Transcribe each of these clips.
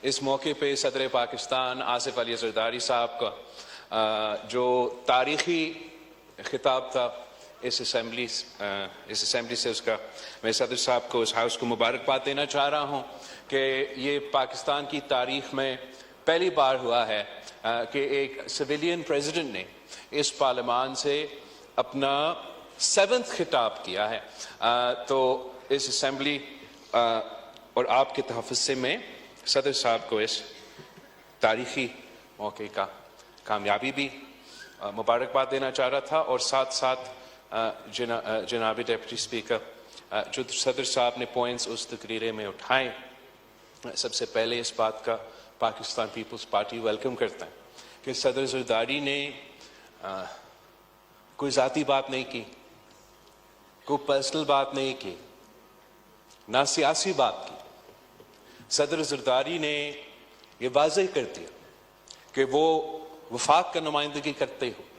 اس موقع پہ صدر پاکستان آصف علی زرداری صاحب کا جو تاریخی خطاب تھا اس اسمبلی سے اس کا میں صدر صاحب کو اس ہاؤس کو مبارکباد دینا چاہ رہا ہوں کہ یہ پاکستان کی تاریخ میں پہلی بار ہوا ہے کہ ایک سویلین پریزیڈنٹ نے اس پارلیمان سے اپنا 7th خطاب کیا ہے. تو اس اسمبلی اور آپ کے تحفظ سے میں صدر صاحب کو اس تاریخی موقع کا کامیابی بھی مبارکباد دینا چاہ رہا تھا، اور ساتھ ساتھ جناب ڈیپٹی اسپیکر جو صدر صاحب نے پوائنٹس اس تقریرے میں اٹھائے، سب سے پہلے اس بات کا پاکستان پیپلز پارٹی ویلکم کرتا ہے کہ صدر زرداری نے کوئی ذاتی بات نہیں کی، کوئی پرسنل بات نہیں کی، نہ سیاسی بات کی. صدر زرداری نے یہ واضح کر دیا کہ وہ وفاق کا نمائندگی کرتے ہوئے،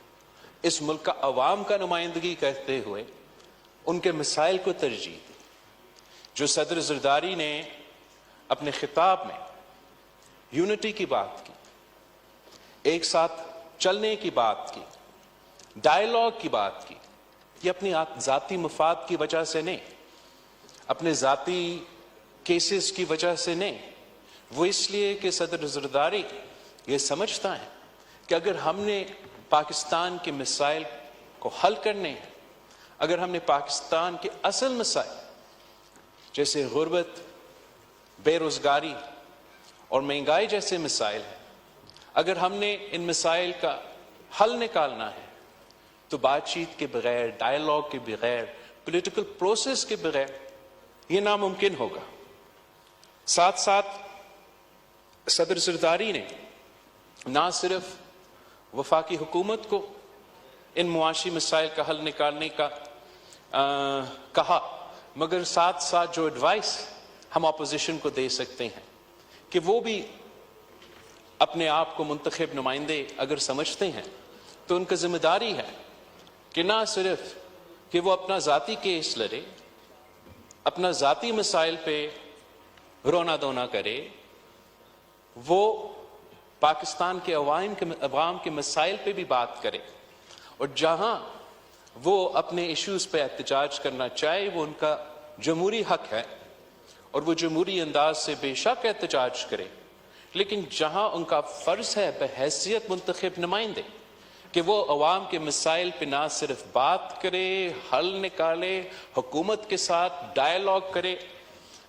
اس ملک کا عوام کا نمائندگی کرتے ہوئے ان کے مسائل کو ترجیح دی. جو صدر زرداری نے اپنے خطاب میں یونٹی کی بات کی، ایک ساتھ چلنے کی بات کی، ڈائیلاگ کی بات کی، یہ اپنی ذاتی مفاد کی وجہ سے نہیں، اپنے ذاتی کیسز کی وجہ سے نہیں، وہ اس لیے کہ صدر زرداری یہ سمجھتا ہے کہ اگر ہم نے پاکستان کے مسائل کو حل کرنے ہیں، اگر ہم نے پاکستان کے اصل مسائل جیسے غربت، بے روزگاری اور مہنگائی جیسے مسائل ہیں، اگر ہم نے ان مسائل کا حل نکالنا ہے تو بات چیت کے بغیر، ڈائیلاگ کے بغیر، پولیٹیکل پروسیس کے بغیر یہ ناممکن ہوگا. ساتھ ساتھ صدر زرداری نے نہ صرف وفاقی حکومت کو ان معاشی مسائل کا حل نکالنے کا کہا، مگر ساتھ ساتھ جو ایڈوائس ہم اپوزیشن کو دے سکتے ہیں کہ وہ بھی اپنے آپ کو منتخب نمائندے اگر سمجھتے ہیں تو ان کا ذمہ داری ہے کہ نہ صرف کہ وہ اپنا ذاتی کیس لڑے، اپنا ذاتی مسائل پہ رونا دھونا کرے، وہ پاکستان کے عوام کے مسائل پہ بھی بات کرے، اور جہاں وہ اپنے ایشوز پہ احتجاج کرنا چاہے وہ ان کا جمہوری حق ہے اور وہ جمہوری انداز سے بے شک احتجاج کرے، لیکن جہاں ان کا فرض ہے بحیثیت منتخب نمائندے کہ وہ عوام کے مسائل پہ نہ صرف بات کرے، حل نکالے، حکومت کے ساتھ ڈائیلاگ کرے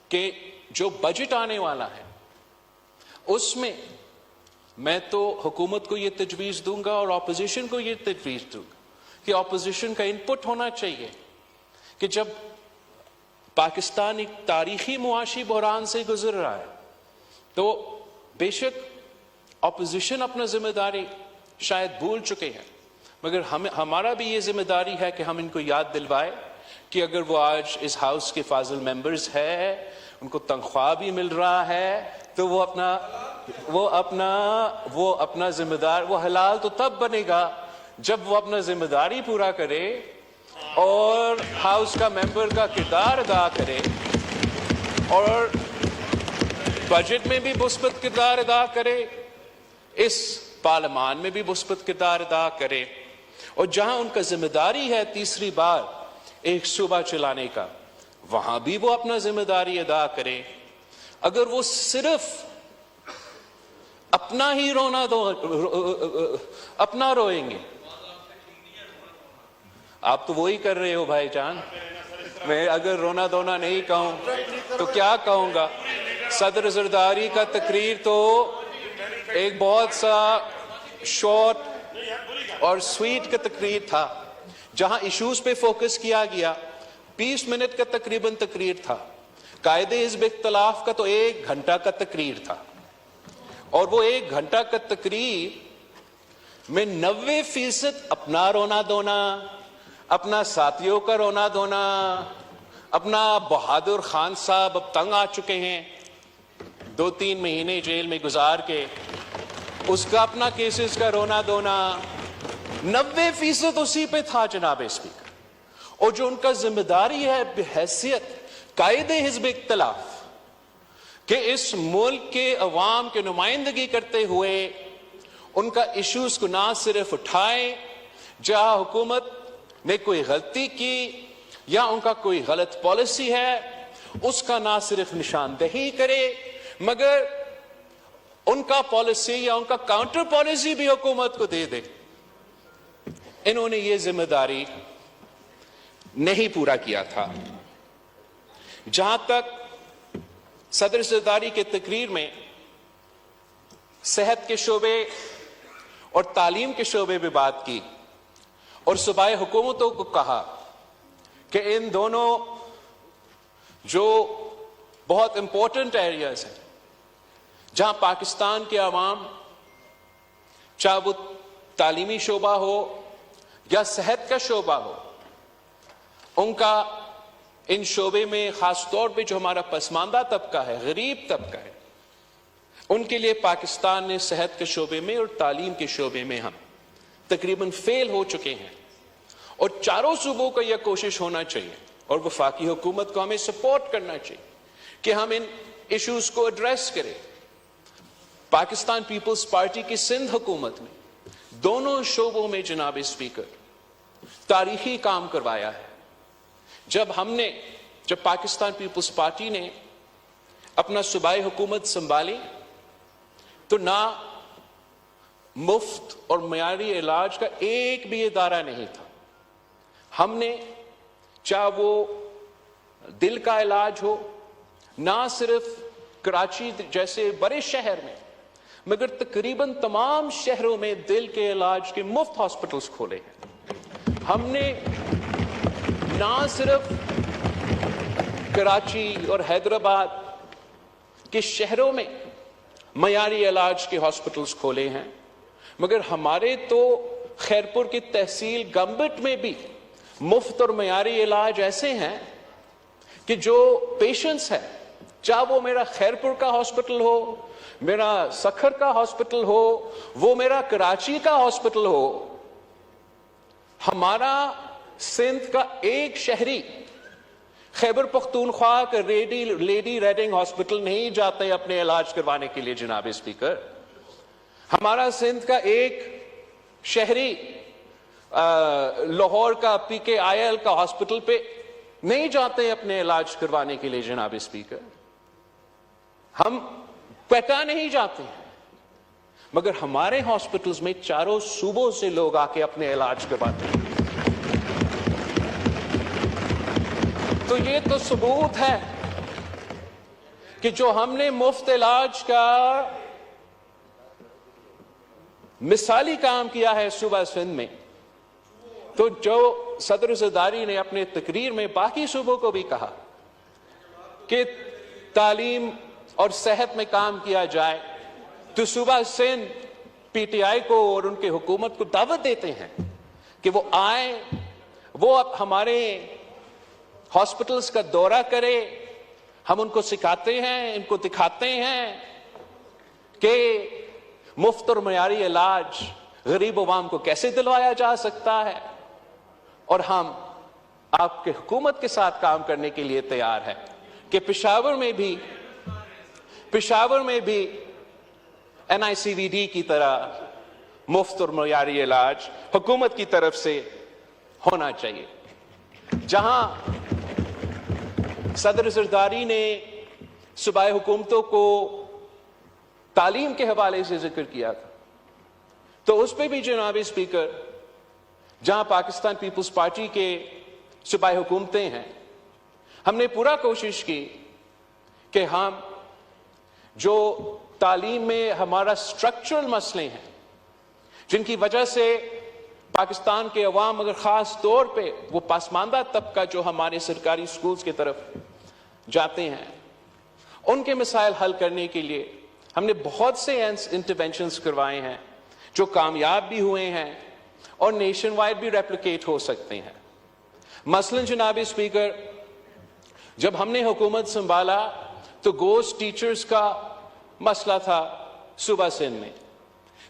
کہ جو بجٹ آنے والا ہے اس میں تو حکومت کو یہ تجویز دوں گا اور اپوزیشن کو یہ تجویز دوں گا کہ اپوزیشن کا انپٹ ہونا چاہیے کہ جب پاکستان ایک تاریخی معاشی بحران سے گزر رہا ہے تو بے شک اپوزیشن اپنا ذمہ داری شاید بھول چکے ہیں، مگر ہمارا بھی یہ ذمہ داری ہے کہ ہم ان کو یاد دلوائے کہ اگر وہ آج اس ہاؤس کے فاضل ممبرز ہیں، ان کو تنخواہ بھی مل رہا ہے، تو وہ اپنا ذمہ دار، وہ حلال تو تب بنے گا جب وہ اپنا ذمہ داری پورا کرے اور ہاؤس کا ممبر کا کردار ادا کرے اور بجٹ میں بھی مثبت کردار ادا کرے، اس پارلیمان میں بھی مثبت کردار ادا کرے، اور جہاں ان کا ذمہ داری ہے تیسری بار ایک صوبہ چلانے کا، وہاں بھی وہ اپنا ذمہ داری ادا کرے. اگر وہ صرف اپنا ہی اپنا روئیں گے، آپ تو وہی کر رہے ہو بھائی جان، میں اگر رونا دھونا نہیں کہوں تو کیا کہوں گا؟ صدر زرداری کا تقریر تو ایک بہت سا شارٹ اور سویٹ کا تقریر تھا جہاں ایشوز پہ فوکس کیا گیا. 20 منٹ کا تقریباً تقریر تھا. قائد حزب اختلاف کا تو 1 گھنٹہ کا تقریر تھا، اور وہ 1 گھنٹہ کا تقریر میں 90% اپنا رونا دھونا، اپنا ساتھیوں کا رونا دھونا، اپنا بہادر خان صاحب اب تنگ آ چکے ہیں 2-3 مہینے جیل میں گزار کے، اس کا اپنا کیسز کا رونا دھونا، 90% اسی پہ تھا جناب اسپیکر. اور جو ان کا ذمہ داری ہے بحیثیت قائد حزب اختلاف کہ اس ملک کے عوام کی نمائندگی کرتے ہوئے ان کا ایشوز کو نہ صرف اٹھائیں، جہاں حکومت نے کوئی غلطی کی یا ان کا کوئی غلط پالیسی ہے اس کا نہ صرف نشاندہی کرے، مگر ان کا پالیسی یا ان کا کاؤنٹر پالیسی بھی حکومت کو دے دے۔ انہوں نے یہ ذمہ داری نہیں پورا کیا تھا۔ جہاں تک صدر زرداری کے تقریر میں صحت کے شعبے اور تعلیم کے شعبے میں بات کی اور صوبائی حکومتوں کو کہا کہ ان دونوں جو بہت امپورٹنٹ ایریاز ہیں جہاں پاکستان کے عوام، چاہے وہ تعلیمی شعبہ ہو یا صحت کا شعبہ ہو، ان کا ان شعبے میں خاص طور پہ جو ہمارا پسماندہ طبقہ ہے، غریب طبقہ ہے، ان کے لیے پاکستان نے صحت کے شعبے میں اور تعلیم کے شعبے میں ہم تقریباً فیل ہو چکے ہیں، اور چاروں صوبوں کو یہ کوشش ہونا چاہیے اور وفاقی حکومت کو ہمیں سپورٹ کرنا چاہیے کہ ہم ان ایشوز کو ایڈریس کریں۔ پاکستان پیپلز پارٹی کی سندھ حکومت نے دونوں شعبوں میں جناب اسپیکر تاریخی کام کروایا ہے۔ جب پاکستان پیپلز پارٹی نے اپنا صوبائی حکومت سنبھالی تو نہ مفت اور معیاری علاج کا ایک بھی ادارہ نہیں تھا۔ ہم نے چاہے وہ دل کا علاج ہو، نہ صرف کراچی جیسے بڑے شہر میں مگر تقریباً تمام شہروں میں دل کے علاج کے مفت ہاسپٹلز کھولے ہیں۔ ہم نے نہ صرف کراچی اور حیدرآباد کے شہروں میں معیاری علاج کے ہاسپٹلز کھولے ہیں، مگر ہمارے تو خیرپور کی تحصیل گمبٹ میں بھی مفت اور معیاری علاج ایسے ہیں کہ جو پیشنٹس ہیں، چاہے وہ میرا خیرپور کا ہاسپٹل ہو، میرا سکھر کا ہاسپٹل ہو، وہ میرا کراچی کا ہاسپٹل ہو، ہمارا سندھ کا ایک شہری خیبر پختونخوا کا لیڈی ریڈنگ ہاسپٹل نہیں جاتے اپنے علاج کروانے کے لیے جناب اسپیکر۔ ہمارا سندھ کا ایک شہری لاہور کا PKIL کا ہاسپٹل پہ نہیں جاتے اپنے علاج کروانے کے لیے جناب اسپیکر۔ ہم کوئٹہ نہیں جاتے ہیں، مگر ہمارے ہاسپٹلز میں چاروں صوبوں سے لوگ آ کے اپنے علاج کرواتے ہیں۔ تو یہ تو ثبوت ہے کہ جو ہم نے مفت علاج کا مثالی کام کیا ہے صوبہ سندھ میں، تو جو صدر زرداری نے اپنے تقریر میں باقی صوبوں کو بھی کہا کہ تعلیم اور صحت میں کام کیا جائے، تو صوبہ سندھ PTI کو اور ان کے حکومت کو دعوت دیتے ہیں کہ وہ آئیں، وہ ہمارے ہاسپٹلز کا دورہ کرے، ہم ان کو سکھاتے ہیں، ان کو دکھاتے ہیں کہ مفت اور معیاری علاج غریب عوام کو کیسے دلوایا جا سکتا ہے، اور ہم آپ کے حکومت کے ساتھ کام کرنے کے لیے تیار ہیں کہ پشاور میں بھی NICVD کی طرح مفت اور معیاری علاج حکومت کی طرف سے ہونا چاہیے۔ جہاں صدر زرداری نے صوبائی حکومتوں کو تعلیم کے حوالے سے ذکر کیا تھا، تو اس پہ بھی جناب اسپیکر جہاں پاکستان پیپلز پارٹی کے صوبائی حکومتیں ہیں، ہم نے پورا کوشش کی کہ ہم جو تعلیم میں ہمارا سٹرکچرل مسئلے ہیں جن کی وجہ سے پاکستان کے عوام مگر خاص طور پہ وہ پسماندہ طبقہ جو ہمارے سرکاری سکولز کی طرف جاتے ہیں، ان کے مسائل حل کرنے کے لیے ہم نے بہت سے انٹرونشنز کروائے ہیں جو کامیاب بھی ہوئے ہیں اور نیشن وائڈ بھی ریپلیکیٹ ہو سکتے ہیں۔ مثلاً جناب اسپیکر، جب ہم نے حکومت سنبھالا تو گوسٹ ٹیچرز کا مسئلہ تھا صوبہ سندھ میں،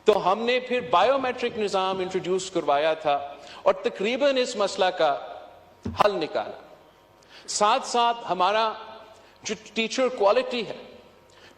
تو ہم نے پھر بائیو میٹرک نظام انٹروڈیوس کروایا تھا اور تقریباً اس مسئلہ کا حل نکالا۔ ساتھ ساتھ ہمارا جو ٹیچر کوالٹی ہے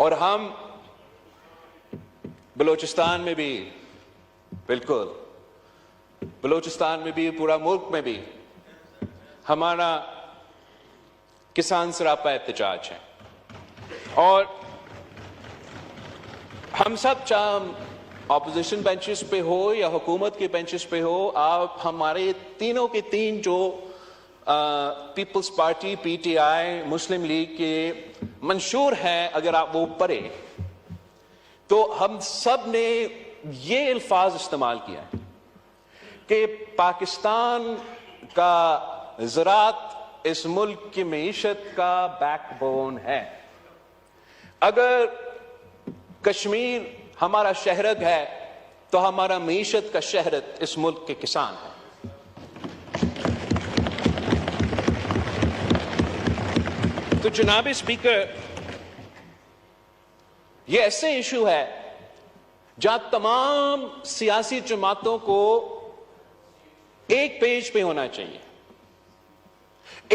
اور ہم بلوچستان میں بھی، بالکل بلوچستان میں بھی، پورا ملک میں بھی ہمارا کسان سراپا احتجاج ہے. اور ہم سب، چاہے اپوزیشن بینچز پہ ہو یا حکومت کے بینچز پہ ہو، آپ ہمارے تینوں کے تین جو Peoples Party, P T I, Muslim League کے منشور ہیں، اگر آپ وہ پڑھیں تو ہم سب نے یہ الفاظ استعمال کیا ہے کہ پاکستان کا زراعت اس ملک کی معیشت کا بیک بون ہے. اگر کشمیر ہمارا شہرگ ہے تو ہمارا معیشت کا شہرت اس ملک کے کسان ہے. تو جناب اسپیکر، یہ ایسے ایشو ہے جہاں تمام سیاسی جماعتوں کو ایک پیج پہ ہونا چاہیے.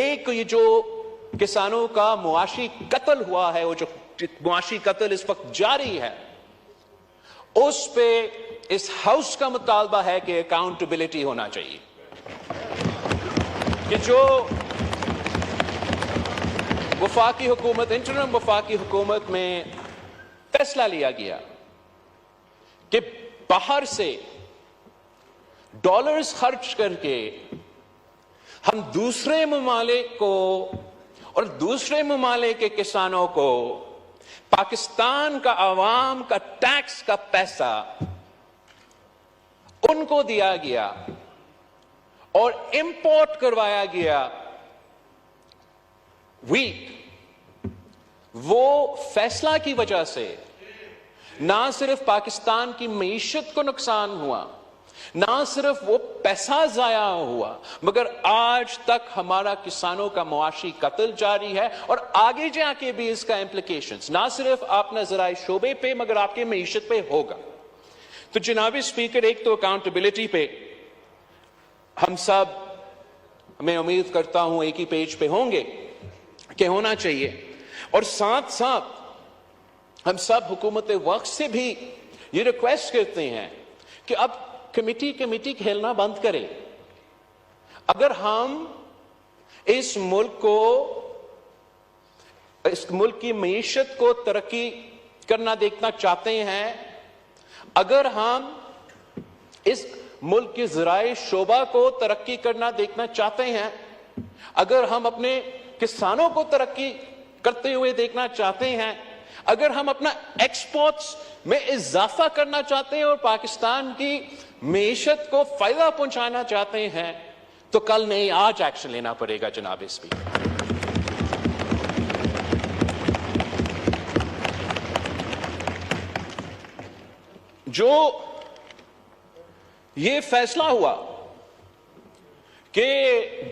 ایک یہ جو کسانوں کا معاشی قتل ہوا ہے، وہ جو معاشی قتل اس وقت جاری ہے، اس پہ اس ہاؤس کا مطالبہ ہے کہ اکاؤنٹیبلٹی ہونا چاہیے. کہ جو وفاقی حکومت، انٹرم وفاقی حکومت میں فیصلہ لیا گیا کہ باہر سے ڈالرز خرچ کر کے ہم دوسرے ممالک کو اور دوسرے ممالک کے کسانوں کو پاکستان کا عوام کا ٹیکس کا پیسہ ان کو دیا گیا اور امپورٹ کروایا گیا ویٹ. وہ فیصلہ کی وجہ سے نہ صرف پاکستان کی معیشت کو نقصان ہوا، نہ صرف وہ پیسہ ضائع ہوا، مگر آج تک ہمارا کسانوں کا معاشی قتل جاری ہے، اور آگے جا کے بھی اس کا امپلیکیشنز نہ صرف اپنا زرعی شعبے پہ مگر آپ کی معیشت پہ ہوگا. تو جناب اسپیکر، ایک تو اکاؤنٹیبلٹی پہ ہم سب، میں امید کرتا ہوں ایک ہی پیج پہ ہوں گے کہ ہونا چاہیے. اور ساتھ ساتھ ہم سب حکومت وقت سے بھی یہ ریکویسٹ کرتے ہیں کہ اب کمیٹی کھیلنا بند کرے. اگر ہم اس ملک کی معیشت کو ترقی کرنا دیکھنا چاہتے ہیں، اگر ہم اس ملک کے زرعی شعبہ کو ترقی کرنا دیکھنا چاہتے ہیں، اگر ہم اپنے کسانوں کو ترقی کرتے ہوئے دیکھنا چاہتے ہیں، اگر ہم اپنا ایکسپورٹس میں اضافہ کرنا چاہتے ہیں اور پاکستان کی معیشت کو فائدہ پہنچانا چاہتے ہیں، تو کل نہیں آج ایکشن لینا پڑے گا. جناب اسپیکر، جو یہ فیصلہ ہوا کہ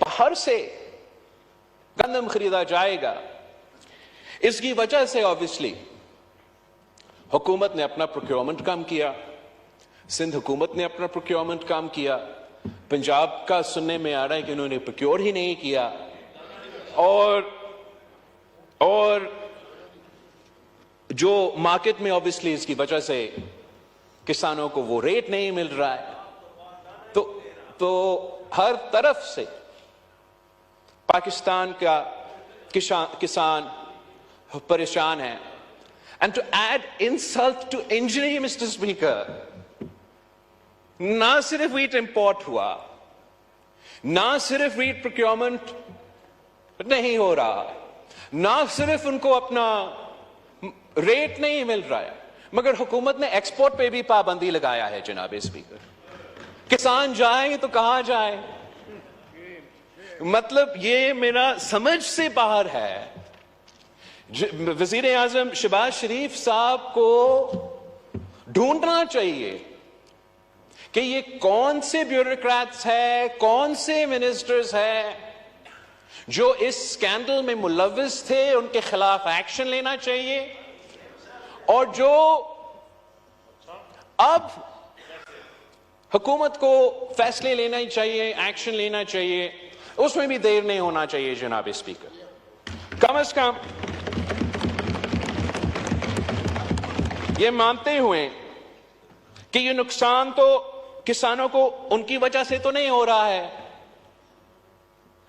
باہر سے گندم خریدا جائے گا، اس کی وجہ سے آبویسلی حکومت نے اپنا پروکیورمنٹ کم کیا، سندھ حکومت نے اپنا پروکیورمنٹ کم کیا، پنجاب کا سننے میں آ رہا ہے کہ انہوں نے پروکیور ہی نہیں کیا، اور جو مارکیٹ میں آبویسلی اس کی وجہ سے کسانوں کو وہ ریٹ نہیں مل رہا ہے. تو ہر طرف سے پاکستان کا کسان پریشان ہے. And to add insult to injury, Mr. Speaker, نہ صرف ویٹ امپورٹ ہوا، نہ صرف ویٹ پروکیورمنٹ نہیں ہو رہا، نہ صرف ان کو اپنا ریٹ نہیں مل رہا ہے، مگر حکومت نے ایکسپورٹ پہ بھی پابندی لگایا ہے. جناب اسپیکر، کسان جائیں تو کہاں جائیں؟ مطلب یہ میرا سمجھ سے باہر ہے. وزیر اعظم شہباز شریف صاحب کو ڈھونڈنا چاہیے کہ یہ کون سے بیوروکریٹس ہیں، کون سے منسٹرز ہیں جو اس سکینڈل میں ملوث تھے، ان کے خلاف ایکشن لینا چاہیے، اور جو اب حکومت کو فیصلے لینا ہی چاہیے، ایکشن لینا چاہیے، اس میں بھی دیر نہیں ہونا چاہیے. جناب اسپیکر، کم از کم یہ مانتے ہوئے کہ یہ نقصان تو کسانوں کو ان کی وجہ سے تو نہیں ہو رہا ہے،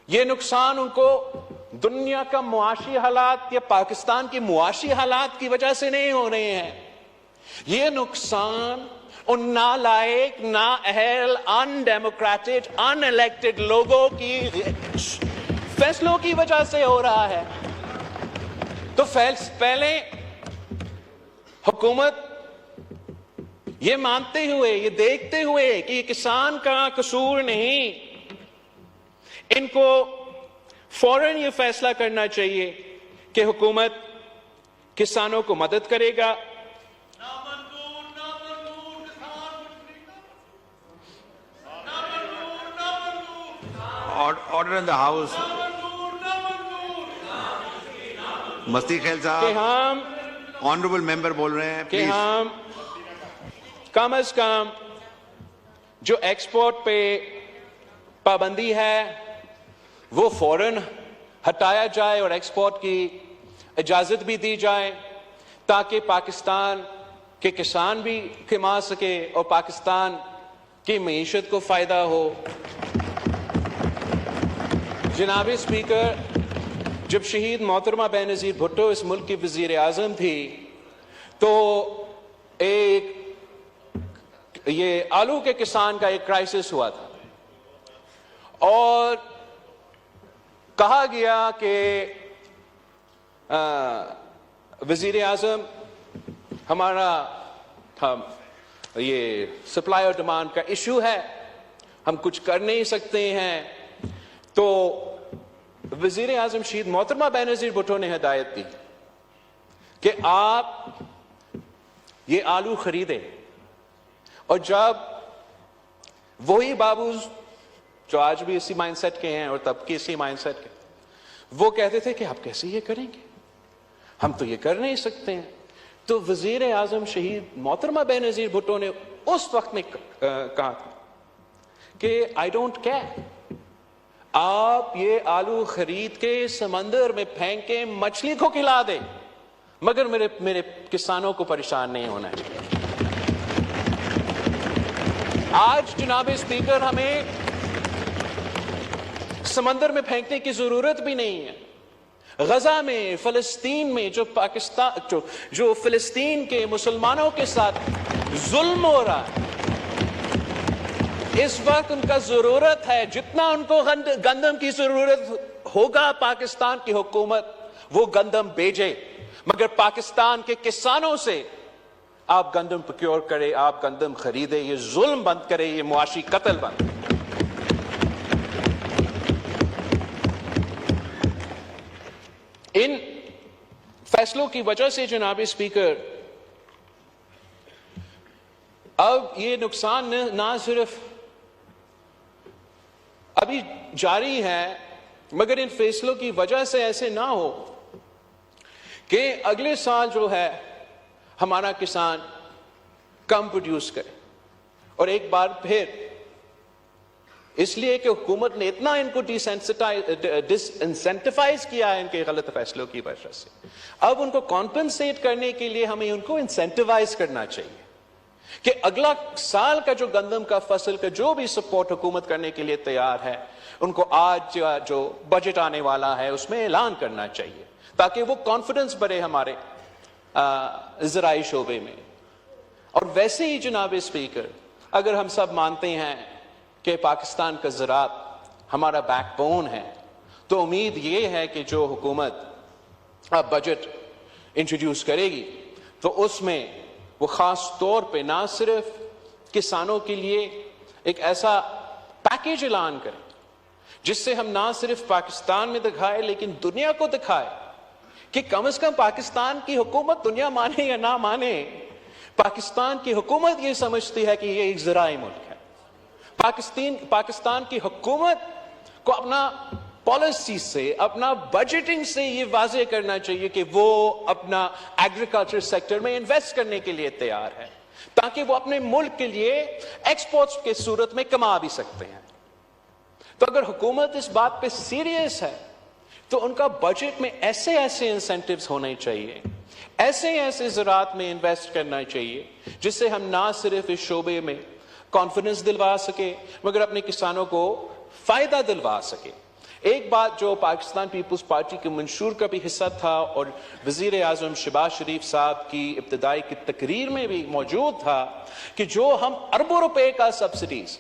یہ نقصان ان کو دنیا کا معاشی حالات یا پاکستان کی معاشی حالات کی وجہ سے نہیں ہو رہے ہیں، یہ نقصان ان نالائق، نااہل، ان ڈیموکریٹک، ان الیکٹڈ لوگوں کی فیصلوں کی وجہ سے ہو رہا ہے۔ تو پہلے حکومت یہ مانتے ہوئے، یہ دیکھتے ہوئے کہ یہ کسان کا قصور نہیں، ان کو فوراً یہ فیصلہ کرنا چاہیے کہ حکومت کسانوں کو مدد کرے گا۔ Order in the house. Mufti Khel صاحب، ہم آنریبل ممبر بول رہے ہیں، کہ پلیز۔ ہم کم از کم جو ایکسپورٹ پہ پابندی ہے وہ فوراً ہٹایا جائے اور ایکسپورٹ کی اجازت بھی دی جائے، تاکہ پاکستان کے کسان بھی کما سکے اور پاکستان کی معیشت کو فائدہ ہو۔ جناب اسپیکر، جب شہید محترمہ بے نظیر بھٹو اس ملک کی وزیر اعظم تھی تو ایک یہ آلو کے کسان کا ایک کرائسس ہوا تھا، اور کہا گیا کہ وزیر اعظم ہمارا یہ سپلائی اور ڈیمانڈ کا ایشو ہے، ہم کچھ کر نہیں سکتے ہیں۔ تو وزیر اعظم شہید محترمہ بے نظیر بھٹو نے ہدایت دی کہ آپ یہ آلو خریدیں، اور جب وہی بابو جو آج بھی اسی مائنڈ سیٹ کے ہیں اور تب کے اسی مائنڈ سیٹ کے، وہ کہتے تھے کہ آپ کیسے یہ کریں گے، ہم تو یہ کر نہیں سکتے ہیں، تو وزیر اعظم شہید محترمہ بے نظیر بھٹو نے اس وقت میں کہا کہ آئی ڈونٹ کیئر، آپ یہ آلو خرید کے سمندر میں پھینکیں، مچھلی کو کھلا دیں، مگر میرے کسانوں کو پریشان نہیں ہونا چاہیے۔ آج جناب اسپیکر ہمیں سمندر میں پھینکنے کی ضرورت بھی نہیں ہے۔ غزہ میں، فلسطین میں جو فلسطین کے مسلمانوں کے ساتھ ظلم ہو رہا ہے، اس وقت ان کا ضرورت ہے، جتنا ان کو گندم کی ضرورت ہوگا پاکستان کی حکومت وہ گندم بھیجے، مگر پاکستان کے کسانوں سے آپ گندم پروکیور کرے، آپ گندم خریدے، یہ ظلم بند کرے، یہ معاشی قتل بند۔ ان فیصلوں کی وجہ سے جناب اسپیکر اب یہ نقصان نہ صرف ابھی جاری ہے، مگر ان فیصلوں کی وجہ سے ایسے نہ ہو کہ اگلے سال جو ہے ہمارا کسان کم پروڈیوس کرے، اور ایک بار پھر اس لیے کہ حکومت نے اتنا ان کو ڈس انسینٹیفائز کیا ہے ان کے غلط فیصلوں کی وجہ سے، اب ان کو کمپنسیٹ کرنے کے لیے ہمیں ان کو انسینٹیوائز کرنا چاہیے کہ اگلا سال کا جو گندم کا فصل کا جو بھی سپورٹ حکومت کرنے کے لیے تیار ہے، ان کو آج جو بجٹ آنے والا ہے اس میں اعلان کرنا چاہیے، تاکہ وہ کانفیڈنس بڑھے ہمارے زرعی شعبے میں۔ اور ویسے ہی جناب اسپیکر، اگر ہم سب مانتے ہیں کہ پاکستان کا زراعت ہمارا بیک بون ہے، تو امید یہ ہے کہ جو حکومت اب بجٹ انٹروڈیوس کرے گی تو اس میں وہ خاص طور پہ نہ صرف کسانوں کے لیے ایک ایسا پیکیج اعلان کرے جس سے ہم نہ صرف پاکستان میں دکھائے لیکن دنیا کو دکھائے کہ کم از کم پاکستان کی حکومت، دنیا مانے یا نہ مانے، پاکستان کی حکومت یہ سمجھتی ہے کہ یہ ایک زرعی ملک ہے۔ پاکستان کی حکومت کو اپنا پالیسی سے، اپنا بجٹنگ سے یہ واضح کرنا چاہیے کہ وہ اپنا ایگریکلچر سیکٹر میں انویسٹ کرنے کے لیے تیار ہے، تاکہ وہ اپنے ملک کے لیے ایکسپورٹس کے صورت میں کما بھی سکتے ہیں۔ تو اگر حکومت اس بات پہ سیریس ہے تو ان کا بجٹ میں ایسے ایسے انسینٹیوز ہونے چاہیے, ایسے زراعت میں انویسٹ کرنا چاہیے جس سے ہم نہ صرف اس شعبے میں کانفیڈنس دلوا سکے مگر اپنے کسانوں کو فائدہ دلوا سکے. ایک بات جو پاکستان پیپلز پارٹی کے منشور کا بھی حصہ تھا اور وزیر اعظم شہباز شریف صاحب کی ابتدائی کی تقریر میں بھی موجود تھا کہ جو ہم اربوں روپے کا سبسڈیز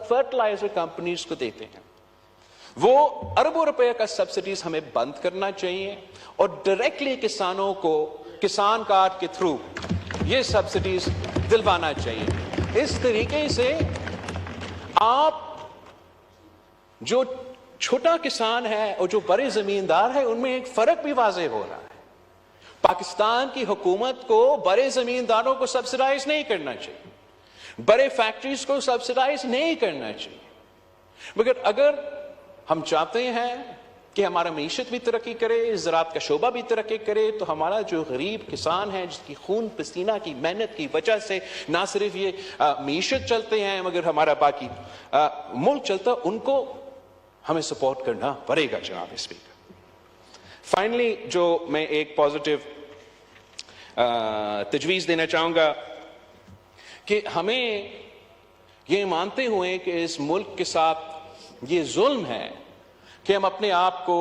فرٹیلائزر کمپنیز کو دیتے ہیں, وہ اربوں روپے کا سبسڈیز ہمیں بند کرنا چاہیے اور ڈائریکٹلی کسانوں کو کسان کارڈ کے تھرو یہ سبسڈیز دلوانا چاہیے. اس طریقے سے آپ جو چھوٹا کسان ہے اور جو بڑے زمیندار ہے ان میں ایک فرق بھی واضح ہو رہا ہے. پاکستان کی حکومت کو بڑے زمینداروں کو سبسڈائز نہیں کرنا چاہیے, بڑے فیکٹریز کو سبسڈائز نہیں کرنا چاہیے, مگر اگر ہم چاہتے ہیں کہ ہمارا معیشت بھی ترقی کرے, زراعت کا شعبہ بھی ترقی کرے, تو ہمارا جو غریب کسان ہے جس کی خون پسینہ کی محنت کی وجہ سے نہ صرف یہ معیشت چلتے ہیں مگر ہمارا باقی ملک چلتا, ان کو ہمیں سپورٹ کرنا پڑے گا. جناب اسپیکر, فائنلی جو میں ایک پازیٹیو تجویز دینا چاہوں گا کہ ہمیں یہ مانتے ہوئے کہ اس ملک کے ساتھ یہ ظلم ہے کہ ہم اپنے آپ کو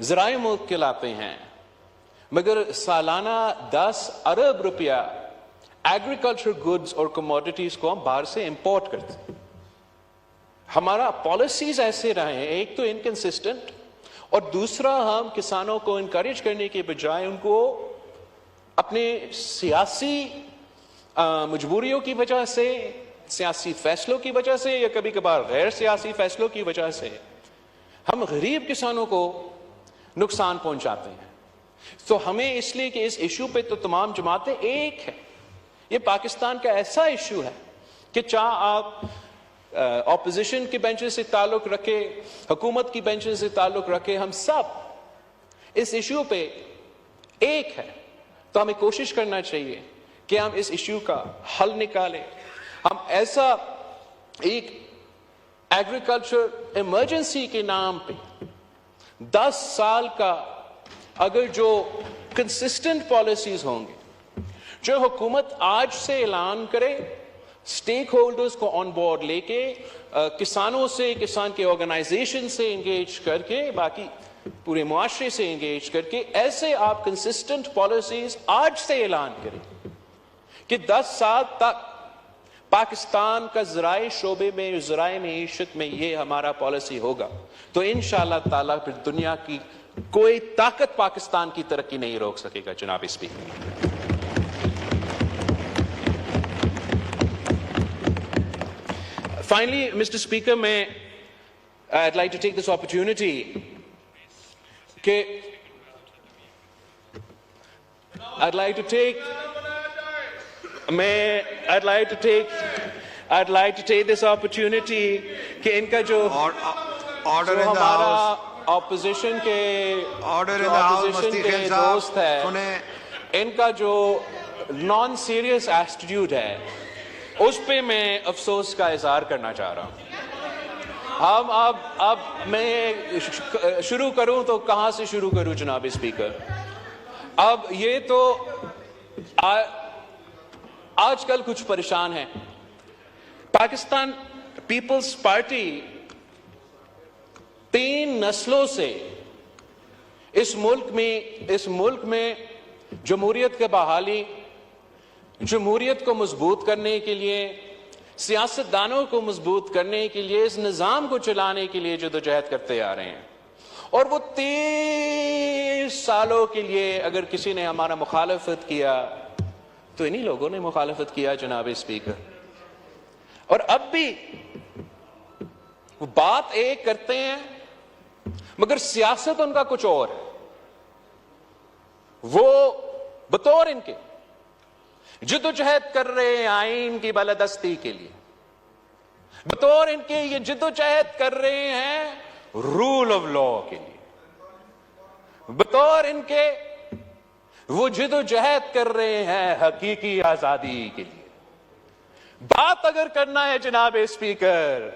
ذرائع ملک کہلاتے ہیں مگر سالانہ 10 ارب روپیہ ایگریکلچر گڈز اور کموڈیٹیز کو ہم باہر سے امپورٹ کرتے ہیں. ہمارا پالیسیز ایسے رہے ہیں, ایک تو انکنسسٹنٹ اور دوسرا ہم کسانوں کو انکریج کرنے کے بجائے ان کو اپنے سیاسی مجبوریوں کی وجہ سے, سیاسی فیصلوں کی وجہ سے یا کبھی کبھار غیر سیاسی فیصلوں کی وجہ سے ہم غریب کسانوں کو نقصان پہنچاتے ہیں. تو ہمیں اس لیے کہ اس ایشو پہ تو تمام جماعتیں ایک ہیں, یہ پاکستان کا ایسا ایشو ہے کہ چاہے آپ اپوزیشن کے بینچز سے تعلق رکھے, حکومت کی بینچز سے تعلق رکھے, ہم سب اس ایشو پہ ایک ہے. تو ہمیں کوشش کرنا چاہیے کہ ہم اس ایشو کا حل نکالیں. ہم ایسا ایک ایگریکلچر ایمرجنسی کے نام پہ 10 سال کا اگر جو کنسسٹنٹ پالیسیز ہوں گے, جو حکومت آج سے اعلان کرے, سٹیک ہولڈرز کو آن بورڈ لے کے, کسانوں سے, کسان کے آرگنائزیشن سے انگیج کر کے, باقی پورے معاشرے سے انگیج کر کے, ایسے آپ کنسسٹنٹ پالیسیز آج سے اعلان کریں کہ 10 سال تک پاکستان کا ذرائع شعبے میں, ذرائع معیشت میں یہ ہمارا پالیسی ہوگا, تو انشاءاللہ تعالیٰ پھر دنیا کی کوئی طاقت پاکستان کی ترقی نہیں روک سکے گا. جناب speaker, finally, Mr. Speaker, I'd like to take this opportunity I'd like to take this opportunity کہ ان کا جو ہمارا اپوزیشن کے دوست ہے, ان کا جو نان سیریس ایٹیٹیوڈ ہے اس پہ میں افسوس کا اظہار کرنا چاہ رہا ہوں. ہم اب میں شروع کروں تو کہاں سے شروع کروں جناب اسپیکر. اب یہ تو آج کل کچھ پریشان ہیں. پاکستان پیپلز پارٹی 3 نسلوں سے اس ملک میں جمہوریت کی بحالی, جمہوریت کو مضبوط کرنے کے لیے, سیاستدانوں کو مضبوط کرنے کے لیے, اس نظام کو چلانے کے لیے جدوجہد کرتے آ رہے ہیں. اور وہ 30 سالوں کے لیے اگر کسی نے ہمارا مخالفت کیا تو انہی لوگوں نے مخالفت کیا جناب اسپیکر. اور اب بھی وہ بات ایک کرتے ہیں مگر سیاست ان کا کچھ اور ہے. وہ بطور ان کے جدوجہد کر رہے ہیں آئین کی بالادستی کے لیے, بطور ان کے یہ جدوجہد کر رہے ہیں رول آف لا کے لیے, بطور ان کے وہ جدوجہد کر رہے ہیں حقیقی آزادی کے لیے. بات اگر کرنا ہے جناب اسپیکر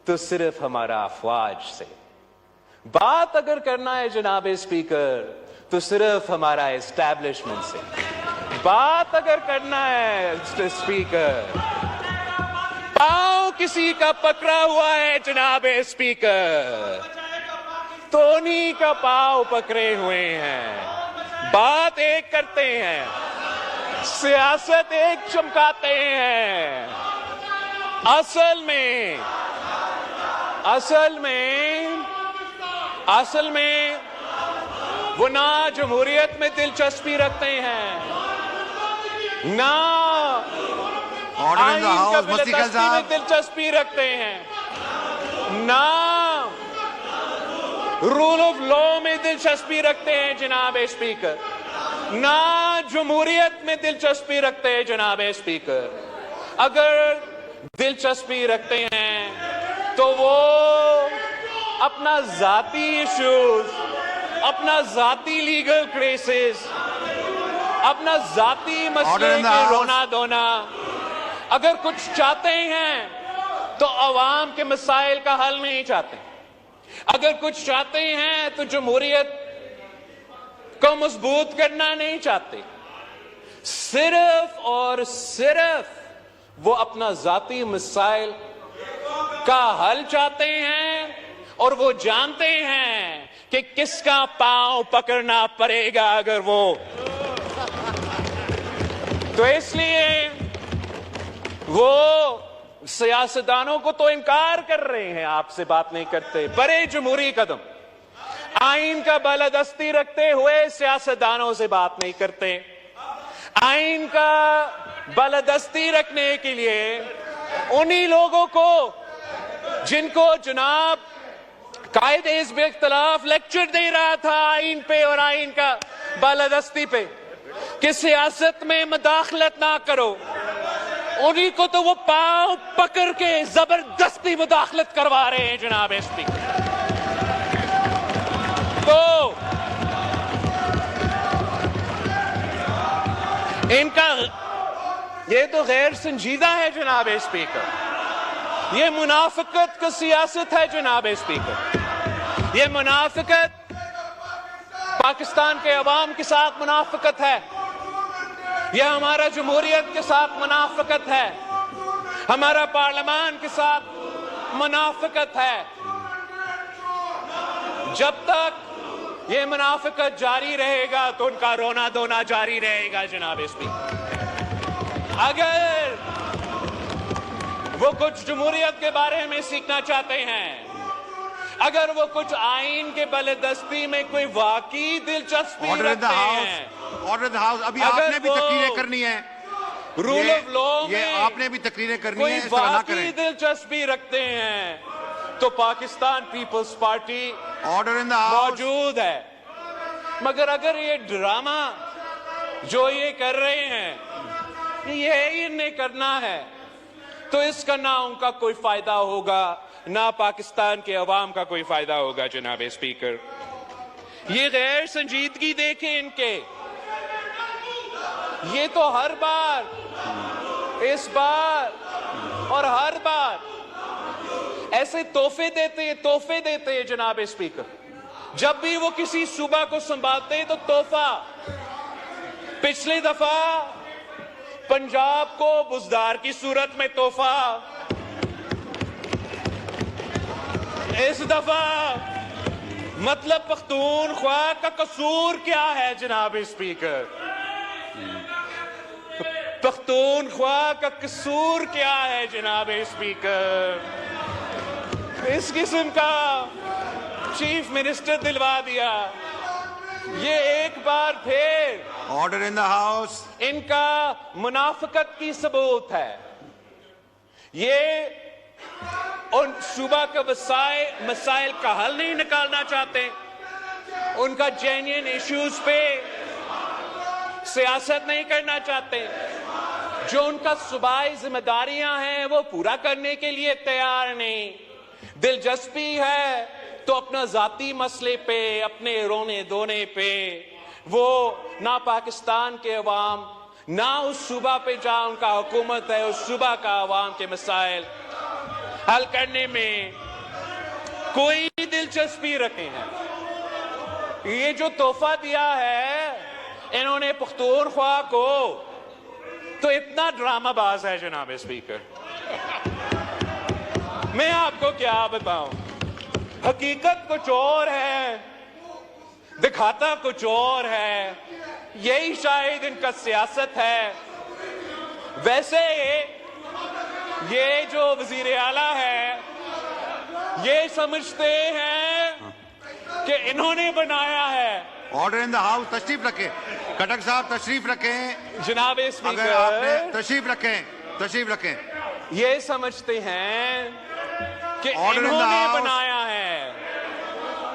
تو صرف ہمارا افواج سے. بات اگر کرنا ہے جناب اسپیکر تو صرف ہمارا اسٹیبلشمنٹ سے. بات اگر کرنا ہے اسپیکر، پاؤں کسی کا پکڑا ہوا ہے جناب اسپیکر تو انہی کا پاؤں پکڑے ہوئے ہیں. بات ایک کرتے ہیں، سیاست ایک چمکاتے ہیں. اصل میں وہ نہ جمہوریت میں دلچسپی رکھتے ہیں، نہ Order in the آئین کا House. مفتی خیل بالادستی میں صاحب. دلچسپی رکھتے ہیں، نہ رول آف لا میں دلچسپی رکھتے ہیں جناب اسپیکر، نہ جمہوریت میں دلچسپی رکھتے ہیں جناب اسپیکر. اگر دلچسپی رکھتے ہیں تو وہ اپنا ذاتی ایشوز، اپنا ذاتی لیگل کیسز، اپنا ذاتی مسئلے Order in the کے House. رونا دھونا اگر کچھ چاہتے ہیں تو عوام کے مسائل کا حل نہیں چاہتے. اگر کچھ چاہتے ہیں تو جمہوریت کو مضبوط کرنا نہیں چاہتے. صرف اور صرف وہ اپنا ذاتی مسائل کا حل چاہتے ہیں اور وہ جانتے ہیں کہ کس کا پاؤں پکڑنا پڑے گا اگر وہ. تو اس لیے وہ سیاستدانوں کو تو انکار کر رہے ہیں، آپ سے بات نہیں کرتے. بڑے جمہوری قدم آئین کا بالادستی رکھتے ہوئے سیاستدانوں سے بات نہیں کرتے. آئین کا بالادستی رکھنے کے لیے انہی لوگوں کو جن کو جناب قائد حزب اختلاف لیکچر دے رہا تھا آئین پہ اور آئین کا بالادستی پہ کہ سیاست میں مداخلت نہ کرو، انہی کو تو وہ پاؤں پکڑ کے زبردستی مداخلت کروا رہے ہیں جناب اسپیکر. تو ان کا یہ تو غیر سنجیدہ ہے جناب اسپیکر. یہ منافقت کا سیاست ہے جناب اسپیکر. یہ منافقت پاکستان کے عوام کے ساتھ منافقت ہے. یہ ہمارا جمہوریت کے ساتھ منافقت ہے، ہمارا پارلیمان کے ساتھ منافقت ہے. جب تک یہ منافقت جاری رہے گا تو ان کا رونا دھونا جاری رہے گا جناب اسپیکر. اگر وہ کچھ جمہوریت کے بارے میں سیکھنا چاہتے ہیں، اگر وہ کچھ آئین کے بالادستی میں کوئی واقعی دلچسپی Order in the رکھتے House. ہیں، Order in the House. ابھی اگر آپ نے بھی وہ تقریریں کرنی ہے. رول آف لا یہ میں آپ نے بھی تقریریں کرنی کوئی ہے، اس طرح نہ واقعی کریں. دلچسپی رکھتے ہیں تو Pakistan Peoples Party Order in the House. موجود ہے. مگر اگر یہ ڈرامہ جو یہ کر رہے ہیں یہ انہیں کرنا ہے تو اس کا نہ ان کا کوئی فائدہ ہوگا نہ پاکستان کے عوام کا کوئی فائدہ ہوگا جناب اسپیکر. یہ غیر سنجیدگی دیکھیں ان کے. یہ تو ہر بار، اس بار اور ہر بار ایسے تحفے دیتے ہیں جناب اسپیکر. جب بھی وہ کسی صوبہ کو سنبھالتے ہیں تو تحفہ. پچھلی دفعہ پنجاب کو بزدار کی صورت میں تحفہ، اس دفعہ مطلب پختونخوا کا قصور کیا ہے جناب اسپیکر؟ پختونخوا کا قصور کیا ہے جناب اسپیکر؟ اس قسم کا چیف منسٹر دلوا دیا. یہ ایک بار پھر Order in the House. ان کا منافقت کی ثبوت ہے. یہ ان صوبہ کے مسائل کا حل نہیں نکالنا چاہتے، ان کا جینین ایشوز پہ سیاست نہیں کرنا چاہتے، جو ان کا صوبائی ذمہ داریاں ہیں وہ پورا کرنے کے لیے تیار نہیں. دلچسپی ہے تو اپنا ذاتی مسئلے پہ، اپنے رونے دھونے پہ وہ نہ پاکستان کے عوام نہ اس صوبہ پہ جہاں ان کا حکومت ہے اس صوبہ کا عوام کے مسائل حل کرنے میں کوئی دلچسپی رکھے ہیں. یہ جو تحفہ دیا ہے انہوں نے پختونخوا کو تو اتنا ڈرامہ باز ہے جناب اسپیکر. میں آپ کو کیا بتاؤں, حقیقت کچھ اور ہے, دکھاتا کچھ اور ہے. یہی شاید ان کا سیاست ہے. ویسے یہ جو وزیر اعلیٰ ہے یہ سمجھتے ہیں کہ انہوں نے بنایا ہے. Order in the house. تشریف رکھیں کٹک صاحب, تشریف رکھیں. جناب اگر آپ نے اسپیکر تشریف رکھیں. یہ سمجھتے ہیں کہ Order in the انہوں نے house. بنایا ہے,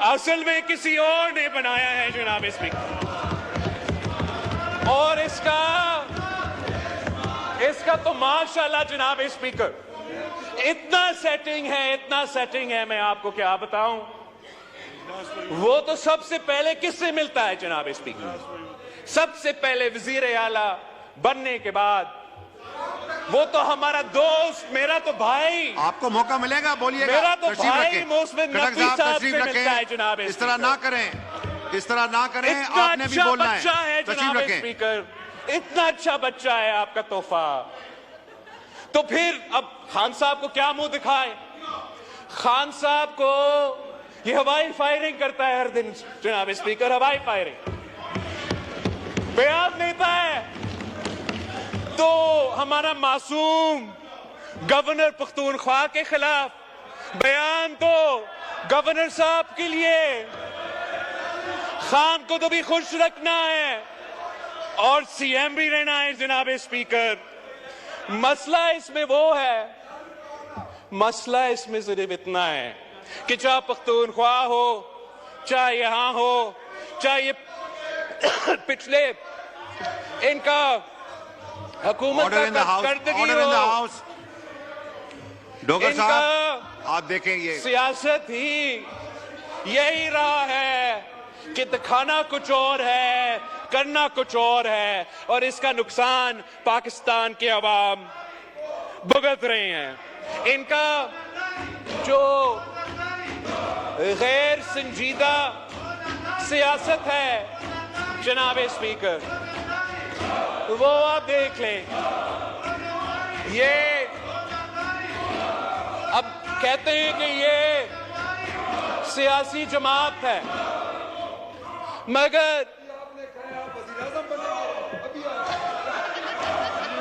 اصل میں کسی اور نے بنایا ہے جناب اسپیکر. اور اس کا تو ماشاءاللہ جناب اسپیکر اتنا سیٹنگ ہے میں آپ کو کیا بتاؤں. وہ تو سب سے پہلے کس سے ملتا ہے جناب اسپیکر؟ سب سے پہلے وزیر اعلیٰ بننے کے بعد وہ تو ہمارا دوست, میرا تو بھائی, آپ کو موقع ملے گا, بولیے گا. میرا تو تشریف بھائی رکھیں. موسم کٹک نقوی صاحب سے تشریف ملتا ہے جناب اس طرح نہ کریں, اس طرح نہ کریں. اتنا آپ نے بھی اچھا بولنا بچہ ہے تشریف جناب رکھیں. اسپیکر, اتنا اچھا بچہ ہے آپ کا تحفہ. تو پھر اب خان صاحب کو کیا منہ دکھائے؟ خان صاحب کو یہ ہوائی فائرنگ کرتا ہے ہر دن جناب اسپیکر, ہوائی فائرنگ بیان دیتا ہے. تو ہمارا معصوم گورنر پختونخوا کے خلاف بیان تو گورنر صاحب کے لیے, خان کو تو بھی خوش رکھنا ہے اور سی ایم بھی رہنا ہے جناب اسپیکر. مسئلہ اس میں وہ ہے, مسئلہ اس میں صرف اتنا ہے کہ چاہے پختونخوا ہو, چاہے یہاں ہو, چاہے یہ پچھلے ان کا حکومت آرڈر ان دا کا ہاؤس. کارکردگی آرڈر ان دا ہو, ہاؤس. ڈوگر ان صاحب کا آپ دیکھیں یہ سیاست ہی یہی رہا ہے کہ دکھانا کچھ اور ہے, کرنا کچھ اور ہے, اور اس کا نقصان پاکستان کے عوام بھگت رہے ہیں. ان کا جو غیر سنجیدہ سیاست ہے جناب اسپیکر, وہ آپ دیکھ لیں. یہ اب کہتے ہیں کہ یہ سیاسی جماعت ہے, مگر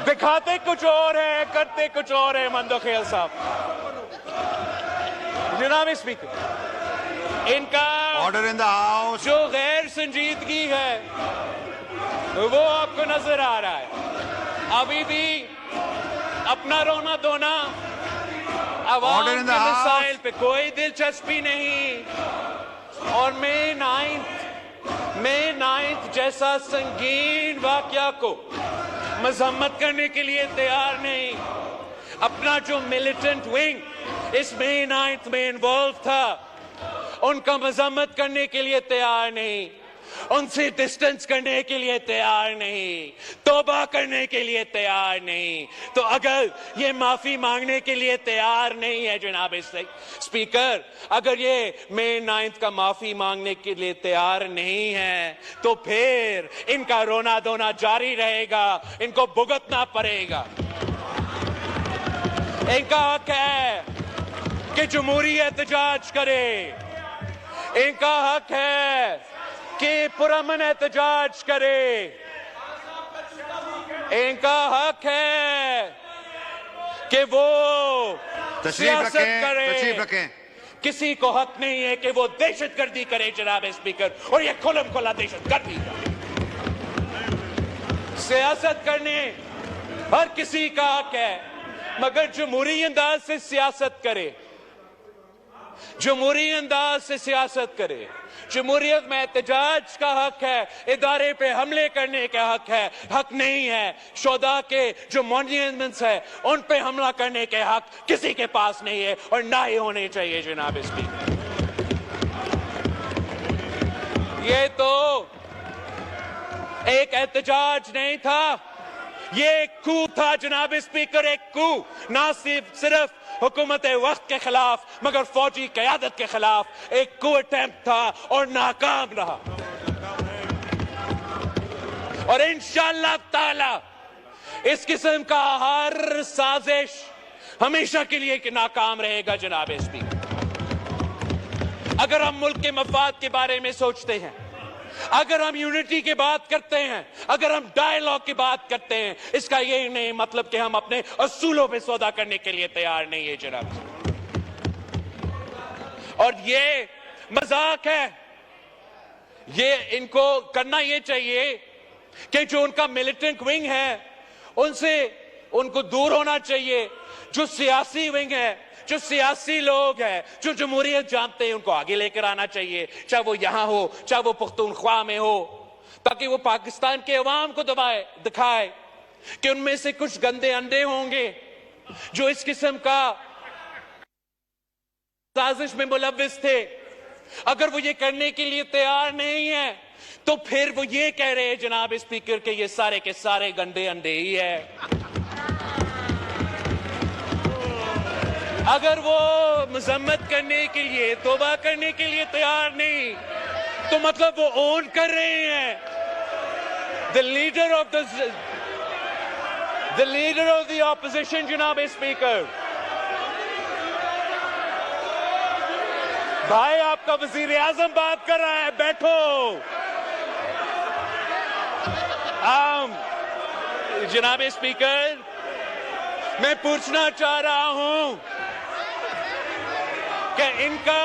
دکھاتے کچھ اور ہے, کرتے کچھ اور ہے. مندوخیل صاحب جناب اسپیکر, ان کا آرڈر ان دا ہاؤس. جو غیر سنجیدگی ہے وہ آپ کو نظر آ رہا ہے. ابھی بھی اپنا رونا دھونا, عوام Order in کے the house. مسائل پہ کوئی دلچسپی نہیں, اور مئی 9 جیسا سنگین واقعہ کو مذمت کرنے کے لیے تیار نہیں. اپنا جو ملیٹنٹ ونگ اس مئی 9 میں انوالو تھا ان کا مذمت کرنے کے لیے تیار نہیں, ان سے ڈسٹنس کرنے کے لیے تیار نہیں, توبہ کرنے کے لیے تیار نہیں. تو اگر یہ معافی مانگنے کے لیے تیار نہیں ہے جناب اسپیکر, اگر یہ مئی 9 کا معافی مانگنے کے لیے تیار نہیں ہے تو پھر ان کا رونا دھونا جاری رہے گا, ان کو بھگتنا پڑے گا. ان کا حق ہے کہ جمہوری احتجاج کرے, ان کا حق ہے کہ پرامن احتجاج کرے, ان کا حق ہے کہ وہ سیاست کرے. تشریف رکھیں. کسی کو حق نہیں ہے کہ وہ دہشت گردی کرے جناب اسپیکر, اور یہ کھلم کھلا دہشت گردی ہے. سیاست کرنے ہر کسی کا حق ہے, مگر جمہوری انداز سے سیاست کرے, جمہوری انداز سے سیاست کرے. جمہوریت میں احتجاج کا حق ہے, ادارے پہ حملے کرنے کا حق ہے, حق نہیں ہے شہداء کے جو مونیومنٹس ہے ان پہ حملہ کرنے کے حق کسی کے پاس نہیں ہے, اور نہ ہی ہونے چاہیے جناب اسپیکر. یہ تو ایک احتجاج نہیں تھا, یہ ایک کو تھا جناب اسپیکر, ایک کو نہ صرف حکومت وقت کے خلاف مگر فوجی قیادت کے خلاف ایک کو اٹیمپٹ تھا اور ناکام رہا. اور انشاءاللہ تعالی اس قسم کا ہر سازش ہمیشہ کے لیے ناکام رہے گا جناب اسپیکر. اگر ہم ملک کے مفاد کے بارے میں سوچتے ہیں, اگر ہم یونٹی کی بات کرتے ہیں, اگر ہم ڈائیلاگ کی بات کرتے ہیں, اس کا یہ نہیں مطلب کہ ہم اپنے اصولوں پہ سودا کرنے کے لیے تیار نہیں ہے جناب. اور یہ مذاق ہے, یہ ان کو کرنا یہ چاہیے کہ جو ان کا ملیٹنٹ ونگ ہے ان کو دور ہونا چاہیے. جو سیاسی ونگ ہے, جو سیاسی لوگ ہیں, جو جمہوریت جانتے ہیں, ان کو آگے لے کر آنا چاہیے, چاہے وہ یہاں ہو چاہے وہ پختونخوا میں ہو, تاکہ وہ پاکستان کے عوام کو دکھائے کہ ان میں سے کچھ گندے انڈے ہوں گے جو اس قسم کا سازش میں ملوث تھے. اگر وہ یہ کرنے کے لیے تیار نہیں ہے تو پھر وہ یہ کہہ رہے ہیں جناب اسپیکر کہ یہ سارے کے سارے گندے انڈے ہی ہے. اگر وہ مذمت کرنے کے لیے, توبہ کرنے کے لیے تیار نہیں تو مطلب وہ اون کر رہے ہیں the leader of the opposition جناب اسپیکر. بھائی آپ کا وزیر اعظم بات کر رہا ہے, بیٹھو. جناب اسپیکر, میں پوچھنا چاہ رہا ہوں کہ ان کا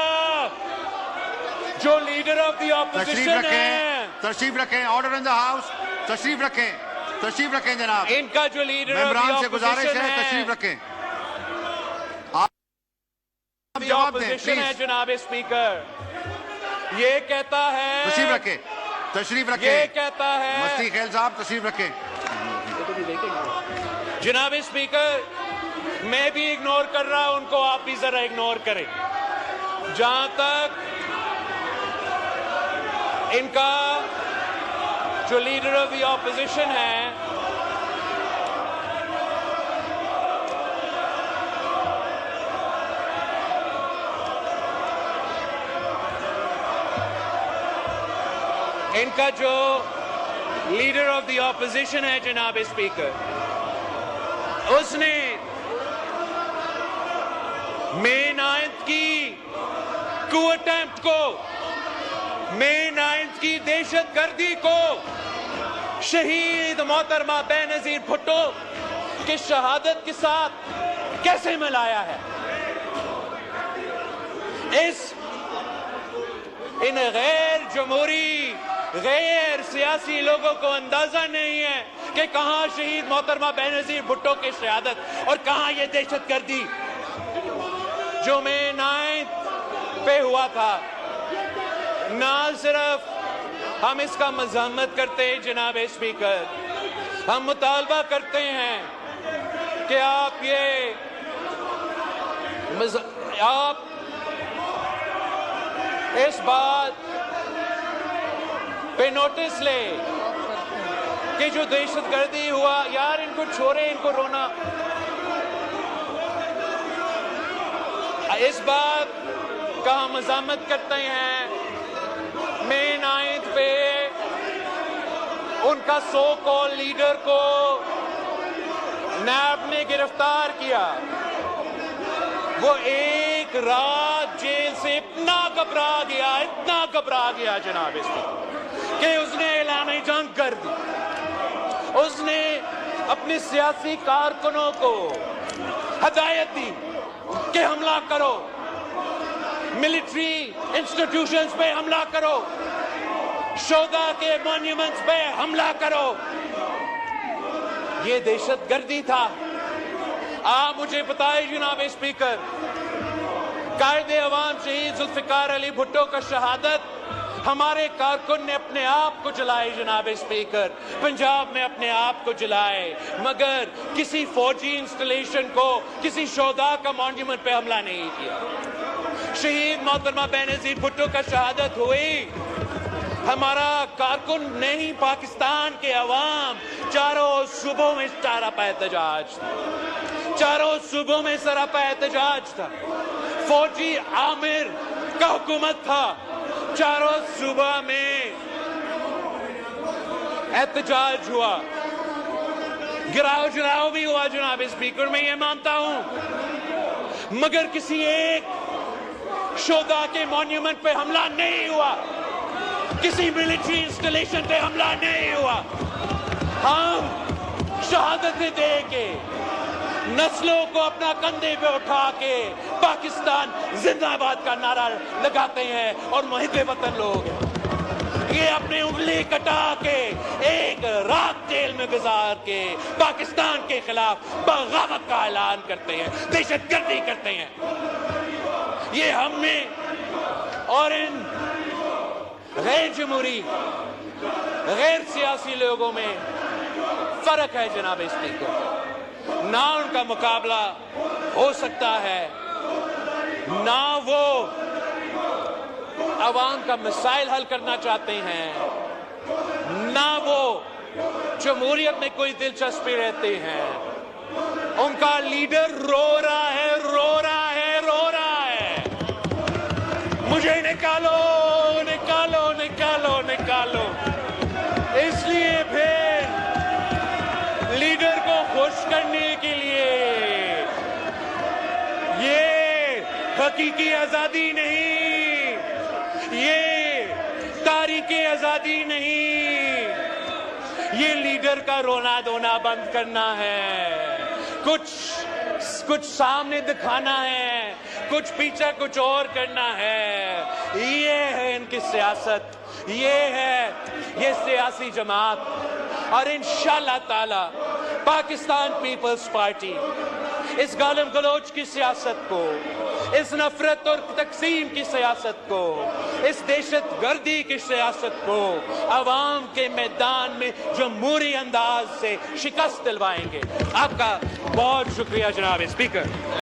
جو لیڈر آف دی اپوزیشن ہے, تشریف رکھیں, آرڈر ان دا ہاؤس, تشریف رکھیں جناب. ان کا جو لیڈر آف دی ممبران سے گزارش اپوزیشن ہے, تشریف رکھیں. اپوزیشن ہے جناب اسپیکر, یہ کہتا ہے, تشریف رکھیں, یہ کہتا ہے, مستی خیل صاحب تشریف رکھیں. جناب اسپیکر, میں بھی اگنور کر رہا ہوں ان کو, آپ بھی ذرا اگنور کریں. جہاں تک ان کا جو لیڈر آف دی اپوزیشن ہے, ان کا جو لیڈر آف دی اپوزیشن ہے جناب اسپیکر, اس نے مئی 9 کی کو اٹیمپٹ کو, مئی 9 کی دہشت گردی کو شہید محترمہ بے نظیر بھٹو کی شہادت کے ساتھ کیسے ملایا ہے. ان غیر جمہوری, غیر سیاسی لوگوں کو اندازہ نہیں ہے کہ کہاں شہید محترمہ بے نظیر بھٹو کی شہادت اور کہاں یہ دہشت گردی جو مئی 9 پہ ہوا تھا. نہ صرف ہم اس کا مذمت کرتے ہیں جناب اسپیکر, ہم مطالبہ کرتے ہیں کہ آپ اس بات پہ نوٹس لیں کہ جو دہشت گردی ہوا, یار ان کو چھوڑے, ان کو رونا. اس بات کا ہم مذمت کرتے ہیں, مئی 9 پہ ان کا سو کال لیڈر کو نیب نے گرفتار کیا. وہ ایک رات جیل سے اتنا گھبرا گیا جناب اسپیکر کہ اس نے اعلان جنگ کر دی. اس نے اپنی سیاسی کارکنوں کو ہدایت دی کہ حملہ کرو, ملٹری انسٹیٹیوشنز پہ حملہ کرو, شہداء کے مونیومنٹس پہ حملہ کرو. یہ دہشت گردی تھا. آپ مجھے بتائیں جناب اسپیکر, قائد عوام شہید ذوالفقار علی بھٹو کا شہادت ہمارے کارکن نے اپنے آپ کو جلائے جناب اسپیکر, پنجاب میں اپنے آپ کو جلائے, مگر کسی فوجی انسٹالیشن کو, کسی شہداء کا مونیومنٹ پہ حملہ نہیں کیا. شہید محترمہ بے نظیر بھٹو کا شہادت ہوئی, ہمارا کارکن نہیں, پاکستان کے عوام چاروں صوبوں میں سراپا احتجاج تھا، چاروں صوبوں میں سراپا احتجاج تھا، فوجی عامر کا حکومت تھا، چاروں صوبہ میں احتجاج ہوا، گراؤ جراؤ بھی ہوا جناب اسپیکر، میں یہ مانتا ہوں، مگر کسی ایک شہداء کے مونیومنٹ پہ حملہ نہیں ہوا، کسی ملٹری انسٹالیشن پہ حملہ نہیں ہوا۔ ہم شہادتیں دے کے، نسلوں کو اپنا کندھے پہ اٹھا کے پاکستان زندہ آباد کا نعرہ لگاتے ہیں، اور محب وطن لوگ ہیں یہ اپنے انگلی کٹا کے ایک رات جیل میں گزار کے پاکستان کے خلاف بغاوت کا اعلان کرتے ہیں، دہشت گردی کرتے ہیں۔ یہ ہم نے اور ان غیر جمہوری غیر سیاسی لوگوں میں فرق ہے جناب اسپیکر، نہ ان کا مقابلہ ہو سکتا ہے، نہ وہ عوام کا مسائل حل کرنا چاہتے ہیں، نہ وہ جمہوریت میں کوئی دلچسپی رہتے ہیں۔ ان کا لیڈر رو رہا ہے، رو رہا ہے، رو رہا ہے، مجھے نکالو نکالو نکالو نکالو۔ اس لیے پھر لیڈر کو خوش کرنے کے لیے یہ حقیقی آزادی نہیں، یہ تاریخی آزادی نہیں، یہ لیڈر کا رونا دھونا بند کرنا ہے، کچھ سامنے دکھانا ہے، کچھ پیچھے کچھ اور کرنا ہے۔ یہ ہے ان کی سیاست، یہ ہے یہ سیاسی جماعت، اور انشاءاللہ تعالی پاکستان پیپلز پارٹی اس گالم گلوچ کی سیاست کو، اس نفرت اور تقسیم کی سیاست کو، اس دہشت گردی کی سیاست کو عوام کے میدان میں جمہوری انداز سے شکست دلوائیں گے۔ آپ کا بہت شکریہ جناب اسپیکر۔